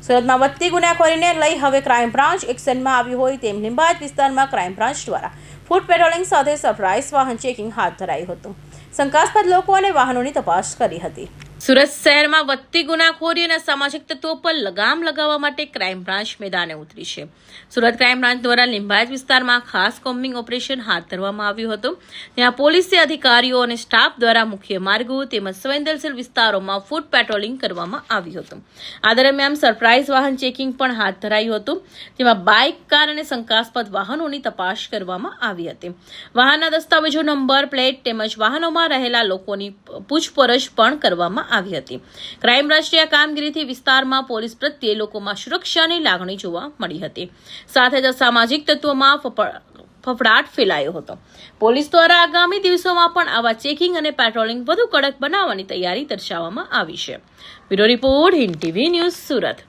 સુરતમાં વધતી ગુનાખોરીને લઈ હવે ક્રાઇમ બ્રાન્ચ એક્શનમાં આવ્યું હોય તેમ લીંબાયત વિસ્તારમાં ક્રાઇમ બ્રાન્ચ દ્વારા ફૂટ પેટ્રોલિંગ સાથે સરપ્રાઇઝ વાહન ચેકિંગ હાથ ધરાયું હતું. શંકાસ્પદ લોકો અને વાહનોની તપાસ કરી હતી. સુરત શહેરમાં વધતી ગુનાખોરી અને સામાજિક તત્વો પર લગામ લગાવવા માટે ક્રાઇમ બ્રાન્ચ મેદાને ઉતરી છે. સુરત ક્રાઇમ બ્રાન્ચ દ્વારા લીંબાયત વિસ્તારમાં ખાસ કોમ્બિંગ ઓપરેશન હાથ ધરવામાં આવ્યું હતું. ત્યાં પોલીસે અધિકારીઓ અને સ્ટાફ દ્વારા મુખ્ય માર્ગો તેમજ સંવેદનશીલ વિસ્તારોમાં ફૂટ પેટ્રોલિંગ કરવામાં આવ્યું હતું. આ દરમિયાન સરપ્રાઇઝ વાહન ચેકિંગ પણ હાથ ધરાયું હતું. જેમાં બાઇક, કાર અને શંકાસ્પદ વાહનોની તપાસ કરવામાં આવી હતી. વાહનના દસ્તાવેજો, નંબર પ્લેટ તેમજ વાહનોમાં રહેલા લોકોની પૂછપરછ પણ કરવામાં આવી હતી. ક્રાઇમ બ્રાન્ચની આ કામગીરીથી વિસ્તારમાં પોલીસ પ્રત્યે લોકોમાં સુરક્ષાની લાગણી જોવા મળી હતી. સાથે જ સામાજિક તત્વોમાં ફફડાટ ફેલાયો હતો. પોલીસ દ્વારા આગામી દિવસોમાં પણ આવા ચેકિંગ અને પેટ્રોલિંગ વધુ કડક બનાવવાની તૈયારી દર્શાવવામાં આવી છે. Bureau report, Hind TV news, Surat.